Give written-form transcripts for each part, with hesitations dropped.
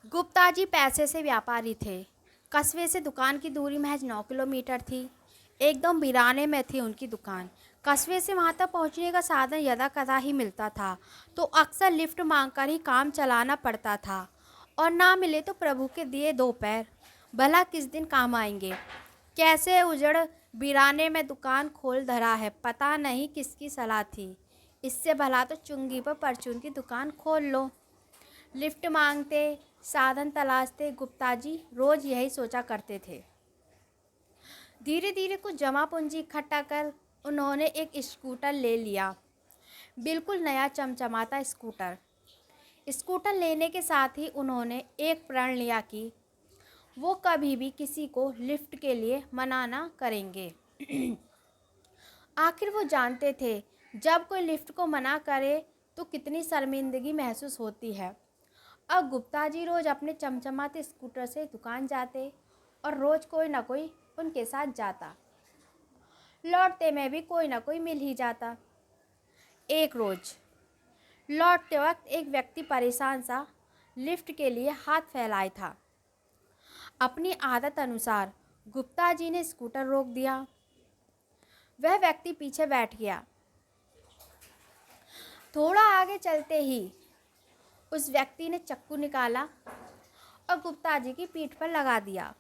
गुप्ता जी पैसे से व्यापारी थे। कस्बे से दुकान की दूरी महज 9 किलोमीटर थी। एकदम वीराने में थी उनकी दुकान। कस्बे से वहां तक पहुंचने का साधन यदा कदा ही मिलता था, तो अक्सर लिफ्ट मांगकर ही काम चलाना पड़ता था। और ना मिले तो प्रभु के दिए दो पैर, भला किस दिन काम आएंगे। कैसे उजड़ वीराने में दुकान खोल धरा है, पता नहीं किसकी सलाह थी। इससे भला तो चुंगी पर परचून की दुकान खोल लो। लिफ्ट मांगते, साधन तलाशते गुप्ता जी रोज यही सोचा करते थे। धीरे धीरे कुछ जमा पूंजी इकट्ठा कर उन्होंने एक स्कूटर ले लिया। बिल्कुल नया चमचमाता स्कूटर। स्कूटर लेने के साथ ही उन्होंने एक प्रण लिया कि वो कभी भी किसी को लिफ्ट के लिए मना ना करेंगे। आखिर वो जानते थे, जब कोई लिफ्ट को मना करे तो कितनी शर्मिंदगी महसूस होती है। अब गुप्ता जी रोज अपने चमचमाते स्कूटर से दुकान जाते और रोज कोई ना कोई उनके साथ जाता। लौटते में भी कोई ना कोई मिल ही जाता। एक रोज लौटते वक्त एक व्यक्ति परेशान सा लिफ्ट के लिए हाथ फैलाए था। अपनी आदत अनुसार गुप्ता जी ने स्कूटर रोक दिया। वह व्यक्ति पीछे बैठ गया। थोड़ा आगे चलते ही उस व्यक्ति ने चाकू निकाला और गुप्ता जी की पीठ पर लगा दिया।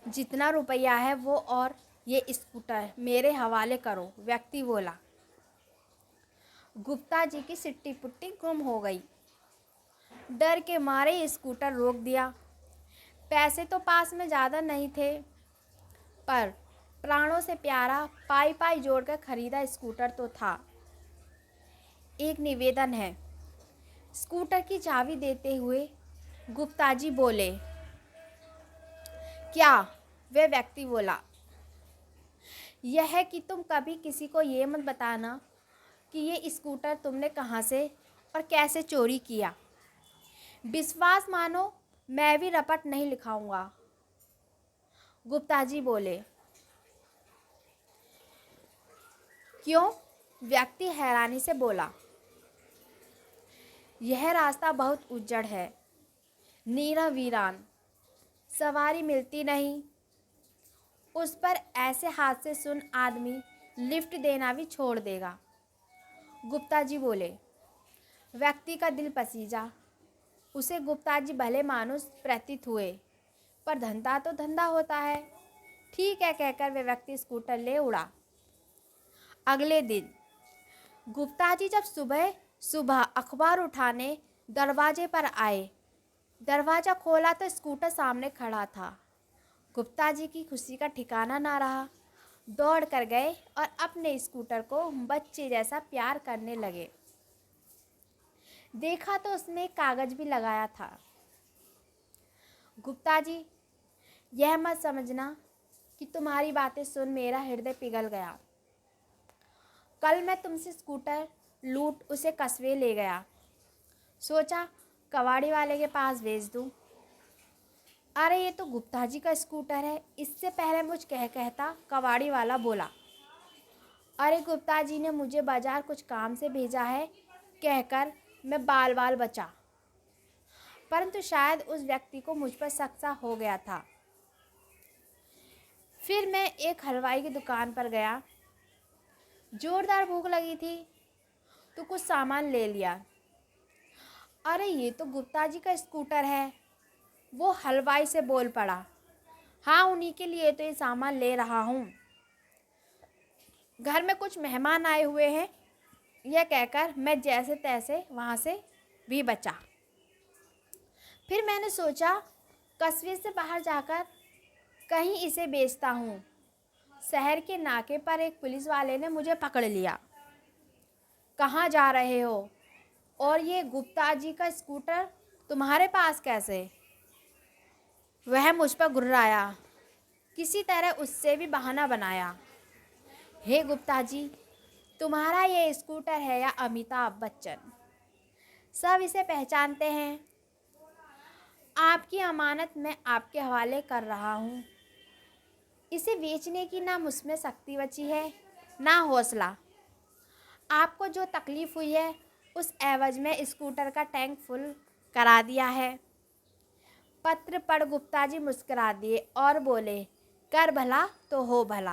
जितना रुपया है वो और ये स्कूटर मेरे हवाले करो, व्यक्ति बोला। गुप्ता जी की सिट्टी पुट्टी गुम हो गई। डर के मारे स्कूटर रोक दिया। पैसे तो पास में ज़्यादा नहीं थे, पर प्राणों से प्यारा पाई पाई जोड़कर खरीदा स्कूटर तो था। एक निवेदन है। स्कूटर की चाबी देते हुए गुप्ता जी बोले। क्या? वह व्यक्ति बोला। यह है कि तुम कभी किसी को ये मत बताना कि ये स्कूटर तुमने कहाँ से और कैसे चोरी किया। विश्वास मानो मैं भी रपट नहीं लिखाऊंगा। गुप्ता जी बोले। क्यों? व्यक्ति हैरानी से बोला। यह रास्ता बहुत उज्जड़ है, नीरा वीरान, सवारी मिलती नहीं। उस पर ऐसे हादसे सुन आदमी लिफ्ट देना भी छोड़ देगा। गुप्ता जी बोले। व्यक्ति का दिल पसीजा। उसे गुप्ता जी भले मानुस प्रतीत हुए, पर धंधा तो धंधा होता है। ठीक है कहकर वे व्यक्ति स्कूटर ले उड़ा। अगले दिन गुप्ता जी जब सुबह सुबह अखबार उठाने दरवाजे पर आए, दरवाज़ा खोला तो स्कूटर सामने खड़ा था। गुप्ता जी की खुशी का ठिकाना ना रहा। दौड़ कर गए और अपने स्कूटर को बच्चे जैसा प्यार करने लगे। देखा तो उसमें कागज़ भी लगाया था। गुप्ता जी, यह मत समझना कि तुम्हारी बातें सुन मेरा हृदय पिघल गया। कल मैं तुमसे स्कूटर लूट उसे कस्बे ले गया। सोचा कबाड़ी वाले के पास भेज दूं। अरे ये तो गुप्ता जी का स्कूटर है। इससे पहले मुझ कहता कबाड़ी वाला बोला। अरे गुप्ता जी ने मुझे बाजार कुछ काम से भेजा है कहकर मैं बाल बाल बचा। परंतु शायद उस व्यक्ति को मुझ पर शक सा हो गया था। फिर मैं एक हलवाई की दुकान पर गया। जोरदार भूख लगी थी तो कुछ सामान ले लिया। अरे ये तो गुप्ता जी का स्कूटर है, वो हलवाई से बोल पड़ा। हाँ, उन्हीं के लिए तो ये सामान ले रहा हूँ। घर में कुछ मेहमान आए हुए हैं, यह कहकर मैं जैसे तैसे वहाँ से भी बचा। फिर मैंने सोचा कस्बे से बाहर जाकर कहीं इसे बेचता हूँ। शहर के नाके पर एक पुलिस वाले ने मुझे पकड़ लिया। कहाँ जा रहे हो? और ये गुप्ता जी का स्कूटर तुम्हारे पास कैसे? वह मुझ पर गुर्राया। किसी तरह उससे भी बहाना बनाया। हे गुप्ता जी, तुम्हारा ये स्कूटर है या अमिताभ बच्चन, सब इसे पहचानते हैं। आपकी अमानत मैं आपके हवाले कर रहा हूँ। इसे बेचने की ना मुझमें शक्ति बची है ना हौसला। आपको जो तकलीफ़ हुई है उस एवज में स्कूटर का टैंक फुल करा दिया है। पत्र पढ़ गुप्ता जी मुस्कुरा दिए और बोले, कर भला तो हो भला।